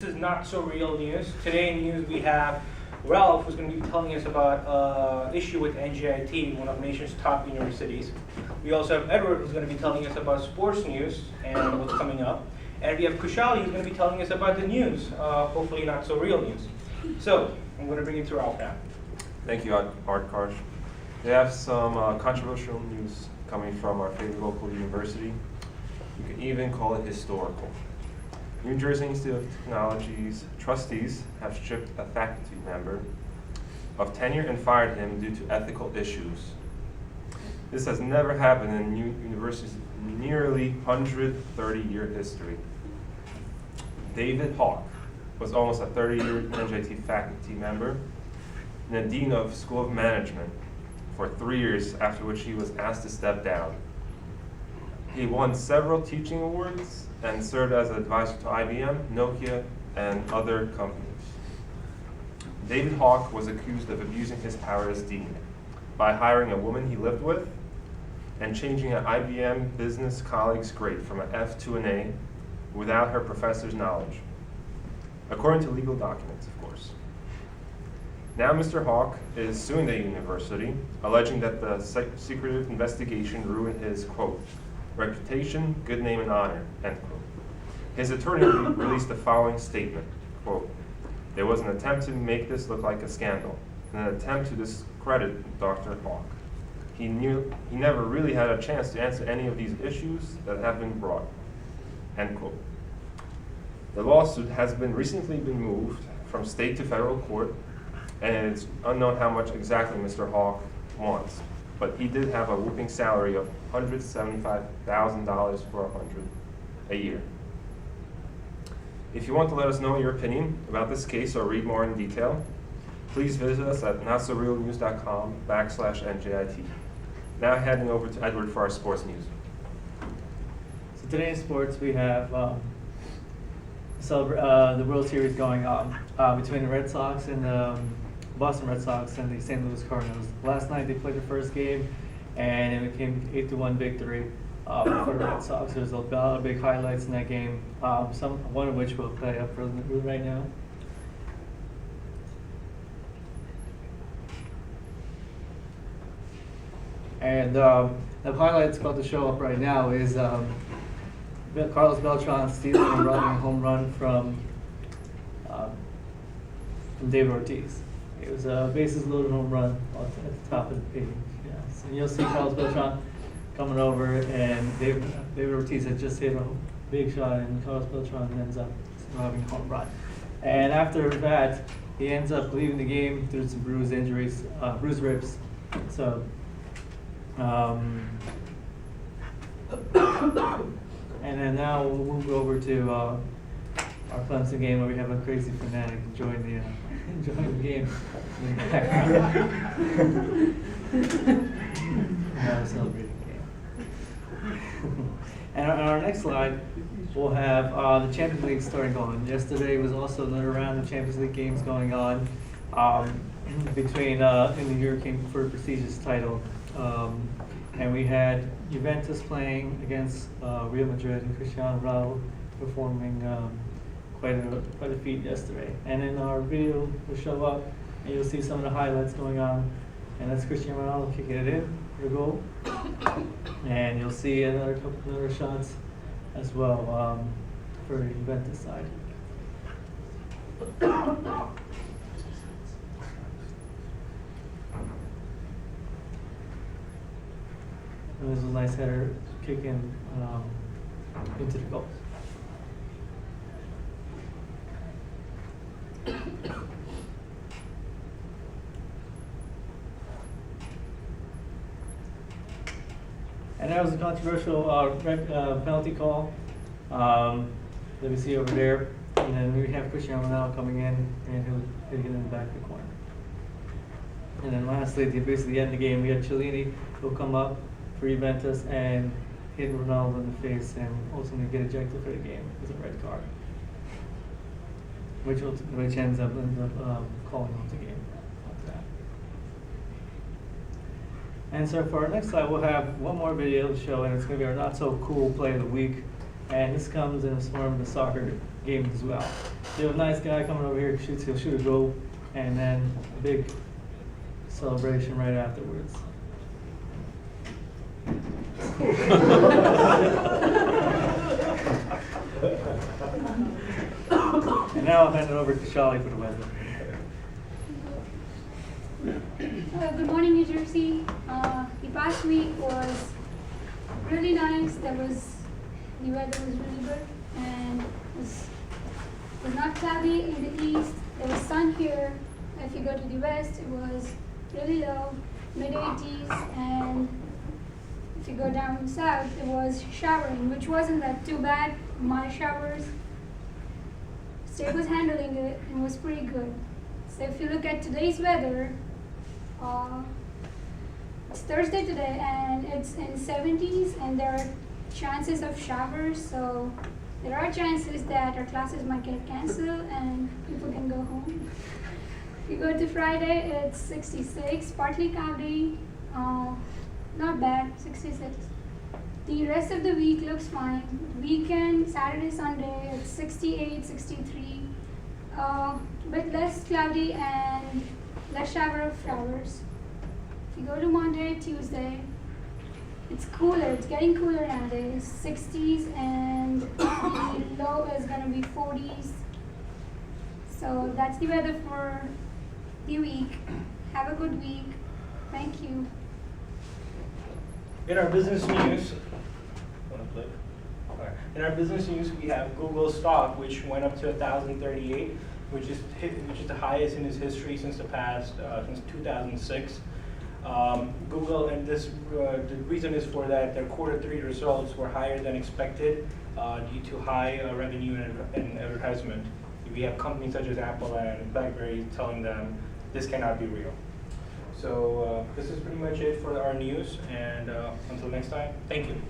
This is not so real news. Today in news we have Ralph, who's going to be telling us about issue with NJIT, one of the nation's top universities. We also have Edward, who's going to be telling us about sports news and what's coming up. And we have Kushali, who's going to be telling us about the news, hopefully not so real news. So I'm going to bring it to Ralph now. Thank you, Art Karsh. We have some controversial news coming from our favorite local university. You can even call it historical. New Jersey Institute of Technology's trustees have stripped a faculty member of tenure and fired him due to ethical issues. This has never happened in New University's nearly 130-year history. David Hawk was almost a 30-year NJT faculty member and a dean of School of Management for 3 years, after which he was asked to step down. He won several teaching awards and served as an advisor to IBM, Nokia, and other companies. David Hawk was accused of abusing his power as dean by hiring a woman he lived with and changing an IBM business colleague's grade from an F to an A without her professor's knowledge, according to legal documents, of course. Now Mr. Hawk is suing the university, alleging that the secretive investigation ruined his, quote, reputation, good name, and honor, end quote. His attorney released the following statement, quote, there was an attempt to make this look like a scandal, an attempt to discredit Dr. Hawk. He never really had a chance to answer any of these issues that have been brought, end quote. The lawsuit has recently been moved from state to federal court, and it's unknown how much exactly Mr. Hawk wants. But he did have a whooping salary of $175,000 for a year. If you want to let us know your opinion about this case or read more in detail, please visit us at notsorealnews.com/NJIT. Now heading over to Edward for our sports news. So today in sports we have the World Series going on between the Red Sox and the Boston Red Sox and the St. Louis Cardinals. Last night they played the first game, and it became 8-1 victory for the Red Sox. There's a lot of big highlights in that game, one of which we'll play up right now. And the highlights about to show up right now is Carlos Beltran stealing and running a home run from David Ortiz. It was a bases loaded home run at the top of the page. Yes. And you'll see Carlos Beltran coming over, and David Ortiz had just hit a big shot, and Carlos Beltran ends up having a home run. And after that, he ends up leaving the game through some bruised ribs. So, and then now we'll move over to our Clemson game, where we have a crazy fanatic enjoying the game in the background. Now we're celebrating the game. And on our next slide, we'll have the Champions League starting going. Yesterday was also another round of Champions League games going on between in the European for a prestigious title. And we had Juventus playing against Real Madrid, and Cristiano Ronaldo performing quite a feat yesterday. And in our video will show up, and you'll see some of the highlights going on. And that's Cristiano Ronaldo kicking it in for a goal. And you'll see another shots as well for the Juventus side. And there's a nice header kicking into the goal. And that was a controversial penalty call that we see over there. And then we have Cristiano Ronaldo coming in, and he'll hit it in the back of the corner. And then lastly, basically the end of the game, we had Cellini who'll come up for Juventus and hit Ronaldo in the face and ultimately get ejected for the game with a red card, which ends up calling off the game after that. And so for our next slide, we'll have one more video to show, and it's going to be our not so cool play of the week. And this comes in the form of the soccer game as well. you have a nice guy coming over here, he'll shoot a goal, and then a big celebration right afterwards. And now I'll hand it over to Charlie for the weather. Good morning, New Jersey. The past week was really nice. The weather was really good, and it was not cloudy in the east. There was sun here. If you go to the west, it was really low, mid-80s, and if you go down south, it was showering, which wasn't that too bad. My showers, state was handling it and was pretty good. So if you look at today's weather, it's Thursday today and it's in 70s and there are chances of showers, so there are chances that our classes might get canceled and people can go home. If you go to Friday, it's 66, partly cloudy, not bad, 66. The rest of the week looks fine. Weekend, Saturday, Sunday, it's 68, 63, bit less cloudy and less showers. If you go to Monday, Tuesday, it's cooler. It's getting cooler nowadays. 60s and the low is going to be 40s. So that's the weather for the week. Have a good week. Thank you. In our business news, we have Google stock, which went up to 1,038, which is the highest in its history since since 2006. Google, and the reason is for that their Q3 results were higher than expected due to high revenue and advertisement. We have companies such as Apple and BlackBerry telling them this cannot be real. So this is pretty much it for our news, and until next time, thank you.